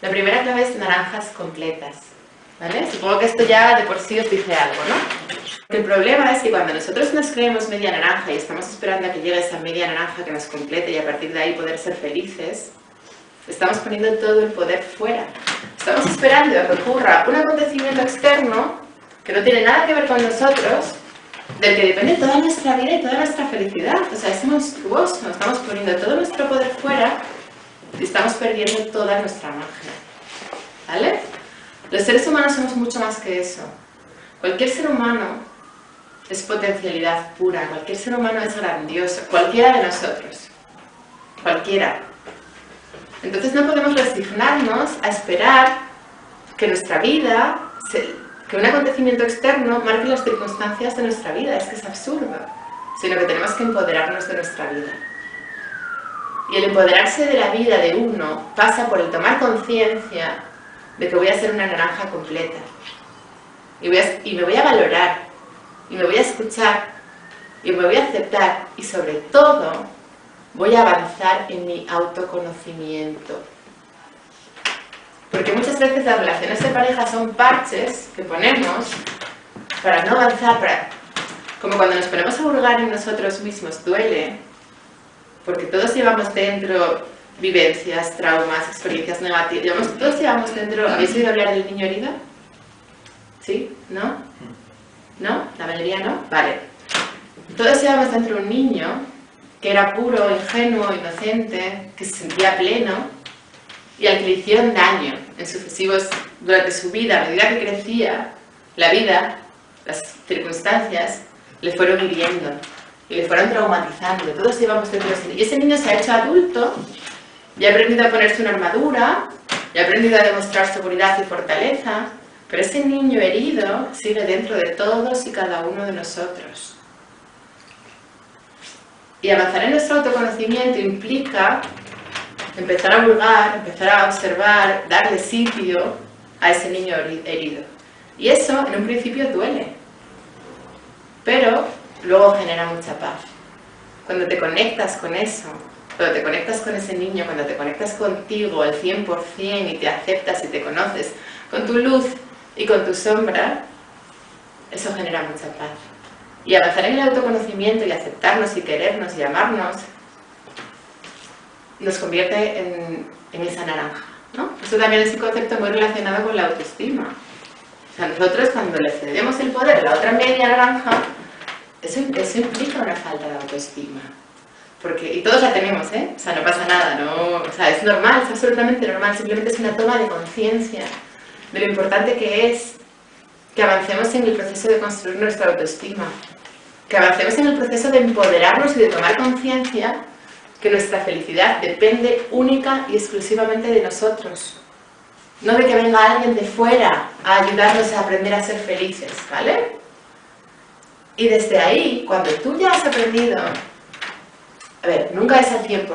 La primera clave es naranjas completas, ¿vale? Supongo que esto ya de por sí os dice algo, ¿no? El problema es que cuando nosotros nos creemos media naranja y estamos esperando a que llegue esa media naranja que nos complete y a partir de ahí poder ser felices, estamos poniendo todo el poder fuera. Estamos esperando a que ocurra un acontecimiento externo que no tiene nada que ver con nosotros, del que depende toda nuestra vida y toda nuestra felicidad. O sea, es monstruoso. Estamos poniendo todo nuestro poder fuera y estamos perdiendo toda nuestra magia. ¿Vale? Los seres humanos somos mucho más que eso. Cualquier ser humano es potencialidad pura. Cualquier ser humano es grandioso. Cualquiera de nosotros. Cualquiera. Entonces no podemos resignarnos a esperar que nuestra vida, que un acontecimiento externo marque las circunstancias de nuestra vida. Es que es absurdo. Sino que tenemos que empoderarnos de nuestra vida. Y el empoderarse de la vida de uno pasa por el tomar conciencia de que voy a ser una naranja completa. Y me voy a valorar, y me voy a escuchar, y me voy a aceptar, y sobre todo voy a avanzar en mi autoconocimiento. Porque muchas veces las relaciones de pareja son parches que ponemos para no avanzar, como cuando nos ponemos a hurgar en nosotros mismos duele, porque todos llevamos dentro vivencias, traumas, experiencias negativas, todos llevamos dentro. ¿Habéis oído hablar del niño herido? ¿Sí? ¿No? ¿No? ¿La mayoría no? Vale. Todos llevamos dentro un niño que era puro, ingenuo, inocente, que se sentía pleno y al que le hicieron daño en sucesivos durante su vida. A medida que crecía, la vida, las circunstancias, le fueron hiriendo y le fueron traumatizando. Todos llevamos dentro ese niño. Y ese niño se ha hecho adulto y ha aprendido a ponerse una armadura y ha aprendido a demostrar seguridad y fortaleza, pero ese niño herido sigue dentro de todos y cada uno de nosotros. Y avanzar en nuestro autoconocimiento implica empezar a hurgar, empezar a observar, darle sitio a ese niño herido. Y eso en un principio duele, pero luego genera mucha paz. Cuando te conectas con eso, cuando te conectas con ese niño, cuando te conectas contigo al 100% y te aceptas y te conoces con tu luz y con tu sombra, eso genera mucha paz. Y avanzar en el autoconocimiento y aceptarnos y querernos y amarnos nos convierte en esa naranja, ¿no? Eso también es un concepto muy relacionado con la autoestima. O sea, nosotros cuando le cedemos el poder a la otra media naranja, eso implica una falta de autoestima. Y todos la tenemos, ¿eh? O sea, no pasa nada, ¿no? O sea, es normal, es absolutamente normal. Simplemente es una toma de conciencia de lo importante que es que avancemos en el proceso de construir nuestra autoestima. Que avancemos en el proceso de empoderarnos y de tomar conciencia que nuestra felicidad depende única y exclusivamente de nosotros. No de que venga alguien de fuera a ayudarnos a aprender a ser felices, ¿vale? Y desde ahí, cuando tú ya has aprendido... A ver, nunca es al 100%,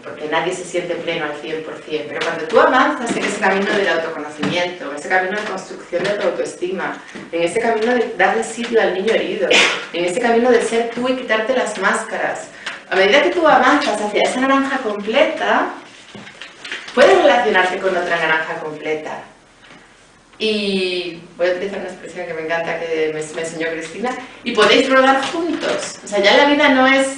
porque nadie se siente pleno al 100%, pero cuando tú avanzas en ese camino del autoconocimiento, en ese camino de construcción de tu autoestima, en ese camino de darle sitio al niño herido, en ese camino de ser tú y quitarte las máscaras, a medida que tú avanzas hacia esa naranja completa, puedes relacionarte con otra naranja completa. Y voy a utilizar una expresión que me encanta, que me enseñó Cristina, y podéis rodar juntos. O sea, ya la vida no es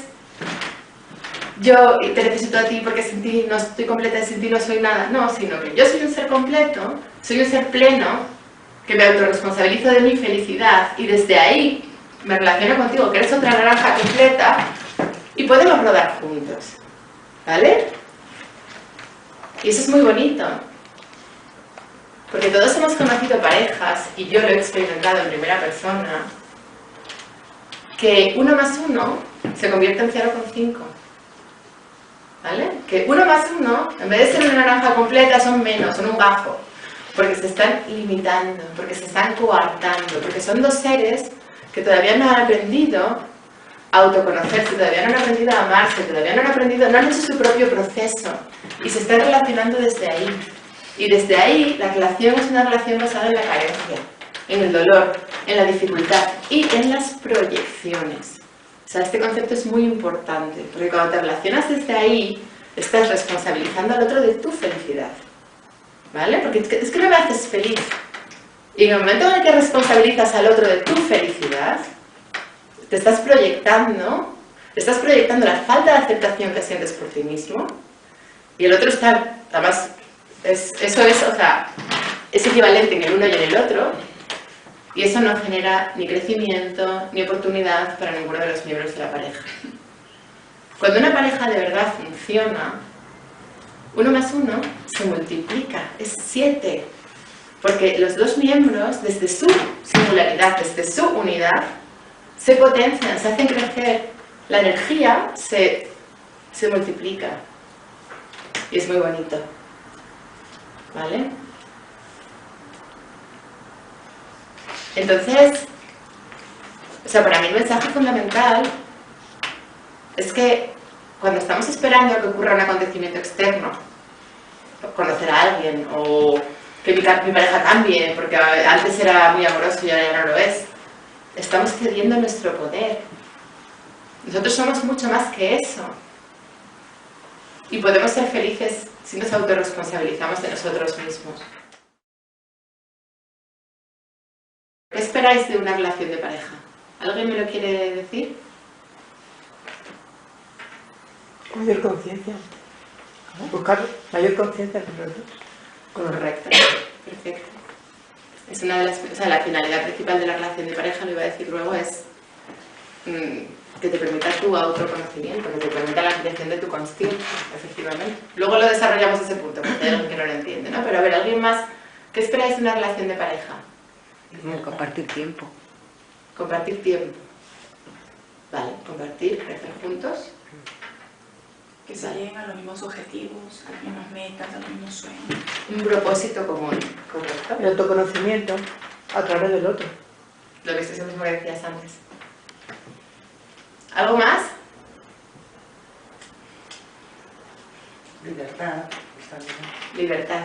yo te necesito a ti porque sin ti no estoy completa y sin ti no soy nada. No, sino que yo soy un ser completo, soy un ser pleno, que me autorresponsabilizo de mi felicidad y desde ahí me relaciono contigo, que eres otra naranja completa y podemos rodar juntos. ¿Vale? Y eso es muy bonito. Porque todos hemos conocido parejas, y yo lo he experimentado en primera persona, que 1 más 1 se convierte en 0,5. ¿Vale? Que 1 más 1, en vez de ser una naranja completa, son menos, son un gajo. Porque se están limitando, porque se están coartando, porque son dos seres que todavía no han aprendido a autoconocerse, todavía no han aprendido a amarse, todavía no han aprendido, no han hecho su propio proceso y se están relacionando desde ahí. Y desde ahí la relación es una relación basada en la carencia, en el dolor, en la dificultad y en las proyecciones. O sea, este concepto es muy importante, porque cuando te relacionas desde ahí, estás responsabilizando al otro de tu felicidad. ¿vale? Porque es que no me haces feliz. Y en el momento en el que responsabilizas al otro de tu felicidad, te estás proyectando la falta de aceptación que sientes por ti mismo, y el otro está, además, eso es, o sea, es equivalente en el uno y en el otro, y eso no genera ni crecimiento ni oportunidad para ninguno de los miembros de la pareja. Cuando una pareja de verdad funciona, 1 más 1 se multiplica, es 7. Porque los dos miembros, desde su singularidad, desde su unidad, se potencian, se hacen crecer. La energía se multiplica. Y es muy bonito. ¿Vale? Entonces, o sea, para mí el mensaje fundamental es que cuando estamos esperando a que ocurra un acontecimiento externo, conocer a alguien o que mi pareja cambie, porque antes era muy amoroso y ahora ya no lo es, estamos cediendo nuestro poder. Nosotros somos mucho más que eso. Y podemos ser felices si nos autorresponsabilizamos de nosotros mismos. ¿Qué esperáis de una relación de pareja? ¿Alguien me lo quiere decir? Mayor conciencia. Buscar mayor conciencia con los dos. Correcto, perfecto. Es una de las, o sea, la finalidad principal de la relación de pareja, lo iba a decir luego, es que te permita tu autoconocimiento, que te permita la ampliación de tu consciencia, efectivamente. Luego lo desarrollamos ese punto, porque hay alguien que no lo entiende, ¿no? Pero a ver, ¿alguien más? ¿Qué esperáis de una relación de pareja? Compartir tiempo. Compartir tiempo. Vale, compartir, crecer juntos. Que se lleguen a los mismos objetivos, a las mismas metas, a los mismos sueños. Un propósito común, ¿correcto? El autoconocimiento a través del otro. Lo que es eso mismo que decías antes. ¿Algo más? Libertad. Está bien. Libertad.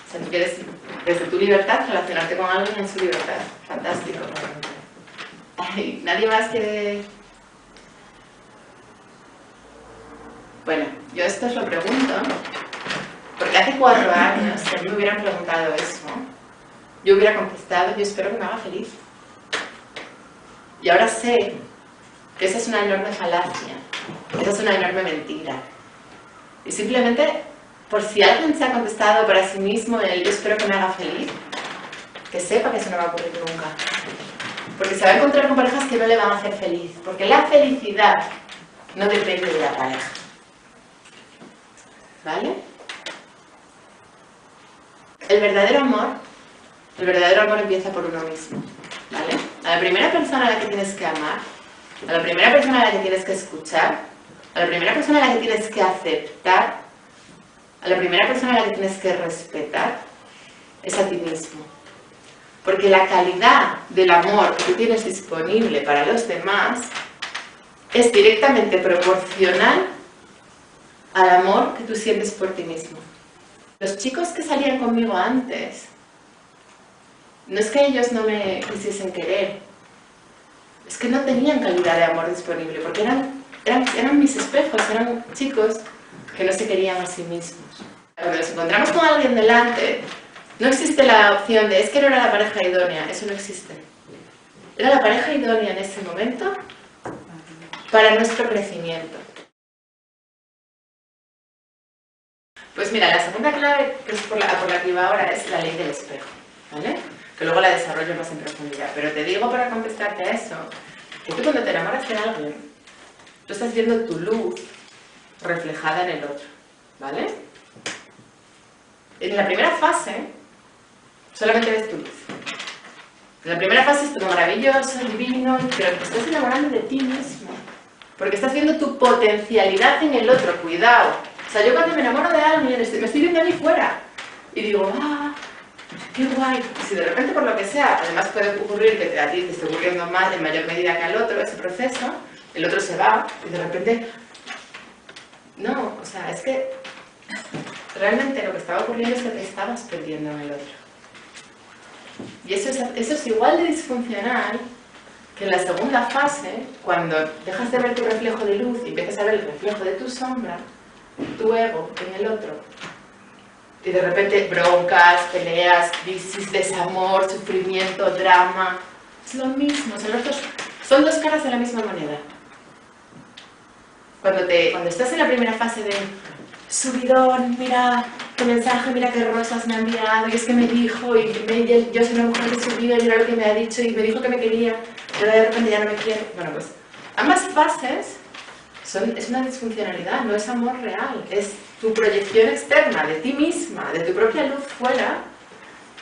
O sea, tú quieres, desde tu libertad, relacionarte con alguien en su libertad. Fantástico. Ay, ¿nadie más quiere...? Bueno, yo esto os lo pregunto, porque hace 4 años, si a mí me hubieran preguntado eso, yo hubiera contestado, yo espero que me haga feliz. Y ahora sé que esa es una enorme falacia, esa es una enorme mentira. Y simplemente, por si alguien se ha contestado para sí mismo el yo espero que me haga feliz, que sepa que eso no va a ocurrir nunca. Porque se va a encontrar con parejas que no le van a hacer feliz, porque la felicidad no depende de la pareja. ¿Vale? El verdadero amor empieza por uno mismo, ¿vale? A la primera persona a la que tienes que amar, a la primera persona a la que tienes que escuchar, a la primera persona a la que tienes que aceptar, a la primera persona a la que tienes que respetar, es a ti mismo. Porque la calidad del amor que tú tienes disponible para los demás es directamente proporcional al amor que tú sientes por ti mismo. Los chicos que salían conmigo antes, no es que ellos no me quisiesen querer, es que no tenían calidad de amor disponible, porque eran mis espejos, eran chicos que no se querían a sí mismos. Cuando nos encontramos con alguien delante, no existe la opción de es que no era la pareja idónea, eso no existe. Era la pareja idónea en ese momento para nuestro crecimiento. Pues mira, la segunda clave, que es por la que iba ahora, es la ley del espejo, ¿vale? Que luego la desarrollo más en profundidad. Pero te digo para contestarte a eso, que tú cuando te enamoras de alguien, tú estás viendo tu luz reflejada en el otro, ¿vale? En la primera fase, solamente ves tu luz. En la primera fase es todo maravilloso, divino, pero te estás enamorando de ti mismo. Porque estás viendo tu potencialidad en el otro, cuidado. O sea, yo cuando me enamoro de alguien, me estoy viendo a mí fuera. Y digo, qué guay. Y si de repente, por lo que sea, además puede ocurrir que a ti te esté ocurriendo más en mayor medida que al otro ese proceso, el otro se va y de repente... No, o sea, es que realmente lo que estaba ocurriendo es que te estabas perdiendo en el otro. Y eso es igual de disfuncional que en la segunda fase, cuando dejas de ver tu reflejo de luz y empiezas a ver el reflejo de tu sombra, tu ego en el otro, y de repente broncas, peleas, crisis, desamor, sufrimiento, drama. Es lo mismo, son dos caras de la misma moneda. Cuando estás en la primera fase de subidón, mira qué mensaje, mira qué rosas me ha enviado, y es que me dijo, yo soy una mujer que subido, y mira lo que me ha dicho, y me dijo que me quería, pero de repente ya no me quiere. Bueno, pues ambas fases es una disfuncionalidad, no es amor real, es tu proyección externa de ti misma, de tu propia luz fuera,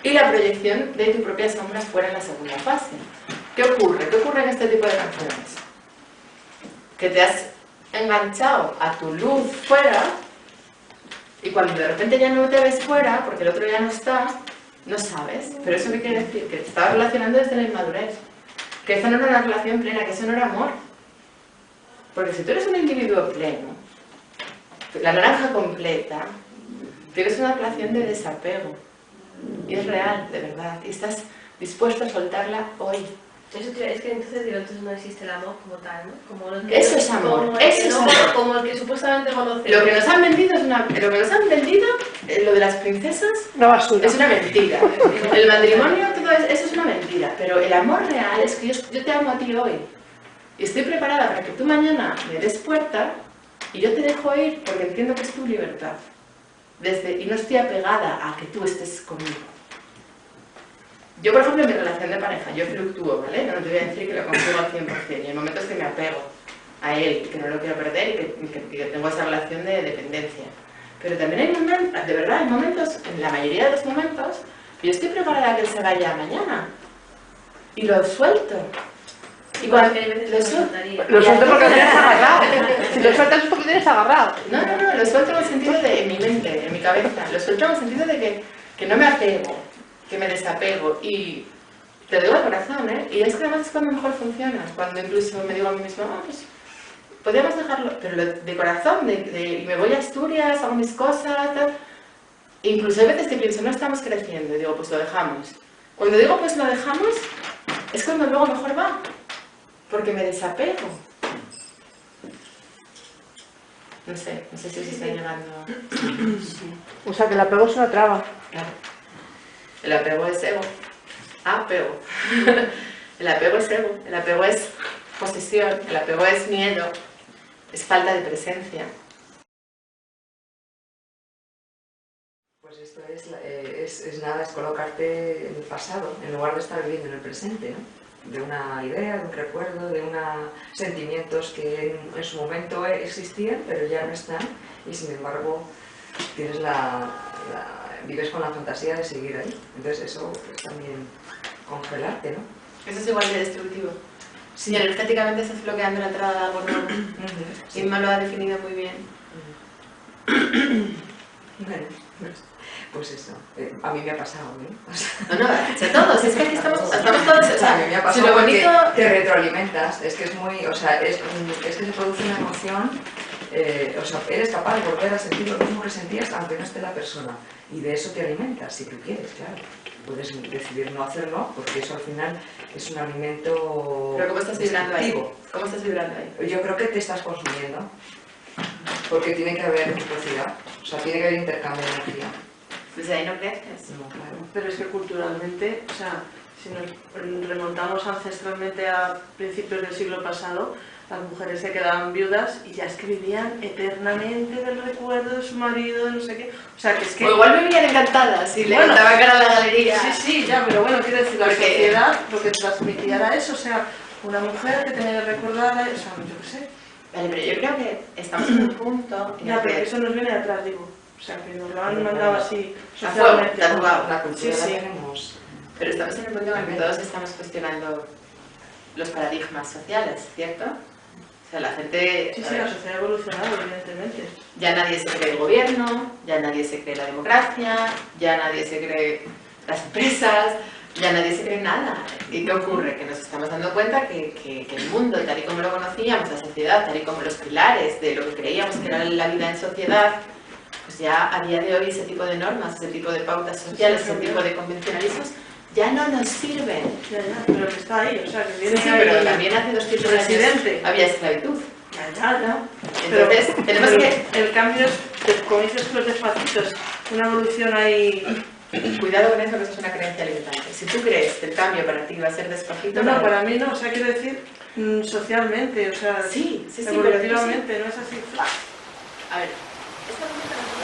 y la proyección de tu propia sombra fuera en la segunda fase. ¿Qué ocurre? ¿Qué ocurre en este tipo de canciones? Que te has enganchado a tu luz fuera, y cuando de repente ya no te ves fuera, porque el otro ya no está, no sabes. Pero eso qué quiere decir, que te estabas relacionando desde la inmadurez, que eso no era una relación plena, que eso no era amor. Porque si tú eres un individuo pleno, la naranja completa, tienes una relación de desapego, y es real, de verdad, y estás dispuesto a soltarla hoy. Eso es que entonces no existe el amor como tal, ¿no? Como eso es amor, eso es amor. Como el que supuestamente conoce. Lo que nos han vendido lo de las princesas, Una basura. es una mentira. El matrimonio, todo eso es una mentira. Pero el amor real es que yo te amo a ti hoy. Y estoy preparada para que tú mañana me des puerta y yo te dejo ir porque entiendo que es tu libertad. Y no estoy apegada a que tú estés conmigo. Yo, por ejemplo, en mi relación de pareja, yo fluctúo, ¿vale? No te voy a decir que lo consigo al 100%. Y hay momentos que me apego a él, que no lo quiero perder y que tengo esa relación de dependencia. Pero también hay momentos, de verdad, hay momentos, en la mayoría de los momentos, que yo estoy preparada a que él se vaya mañana. Y lo suelto. Y cuando lo suelto porque lo tienes agarrado. Si lo sueltas es porque lo tienes agarrado. No, lo suelto en el sentido de, en mi mente, en mi cabeza. Lo suelto en el sentido de que no me apego, que me desapego. Y te lo digo al corazón, ¿eh? Y es que además es cuando mejor funciona. Cuando incluso me digo a mí misma, pues podríamos dejarlo, pero de corazón, y me voy a Asturias, hago mis cosas, tal. Incluso hay veces que pienso, no estamos creciendo, y digo, pues lo dejamos. Cuando digo, pues lo dejamos, es cuando luego mejor va. Porque me desapego. No sé si se está llegando. O sea, que el apego es una traba. Claro. El apego es ego. Apego. El apego es ego. El apego es posesión. El apego es miedo. Es falta de presencia. Pues esto es nada, es colocarte en el pasado, en lugar de estar viviendo en el presente, ¿no? De una idea, de un recuerdo, de unos sentimientos que en su momento existían, pero ya no están, y sin embargo tienes vives con la fantasía de seguir ahí. Entonces eso es también congelarte, ¿no? Eso es igual de destructivo. Sí, energéticamente estás bloqueando la entrada de algo nuevo. Inma lo ha definido muy bien. Bueno, pues eso, a mí me ha pasado, ¿eh? O sea, No, a todos, es que aquí estamos todos, o sea, a mí me ha si pasado lo porque bonito... te retroalimentas, es que es muy, o sea, es que se produce una emoción, o sea, eres capaz de volver a sentir lo mismo que sentías aunque no esté la persona, y de eso te alimentas, si tú quieres, claro. Puedes decidir no hacerlo, porque eso al final es un alimento... Pero ¿cómo estás vibrando ahí? destructivo. ¿Cómo estás vibrando ahí? Yo creo que te estás consumiendo, porque tiene que haber reciprocidad, o sea, tiene que haber intercambio de energía. Pues ahí no creces. No, claro. Pero es que culturalmente, o sea, si nos remontamos ancestralmente a principios del siglo pasado, las mujeres se quedaban viudas y ya es que vivían eternamente del recuerdo de su marido, de no sé qué. O sea, que es que... O igual vivían encantadas y le Bueno, cantaba cara a la galería. Sí, ya, pero bueno, quiero decir, la Porque- sociedad lo que transmitía era eso, o sea, una mujer que tenía que recordar, o sea, yo qué sé. Vale, pero yo creo que estamos en un punto en Ya, el pero que... eso nos viene de atrás, digo. O sea, que nos lo han mandado así A fuego, socialmente. tatuado. La cultura Sí, sí. la tenemos. Pero estamos en el punto en el que todos estamos cuestionando los paradigmas sociales, ¿cierto? O sea, la gente... Sí, a sí, ver, la sociedad ha evolucionado, evidentemente. ya nadie se cree el gobierno, ya nadie se cree la democracia, ya nadie se cree las empresas, ya nadie se cree nada. ¿Y qué ocurre? Que nos estamos dando cuenta que el mundo, tal y como lo conocíamos, la sociedad, tal y como los pilares de lo que creíamos que era la vida en sociedad, pues ya a día de hoy ese tipo de normas, ese tipo de pautas sociales, ese tipo de convencionalismos, ya no nos sirven. Ya, pero que está ahí, o sea, que viene Sí, ahí pero también hace 200 años Presidente. había esclavitud. Ya. Entonces, tenemos pero que... el cambio es, como dices, los despacitos, una evolución ahí. Cuidado con eso, que eso es una creencia limitante. Si tú crees que el cambio para ti va a ser despacito... No, para mí no, o sea, quiero decir socialmente, o sea, sí, evolutivamente, no es así. A ver, esta pregunta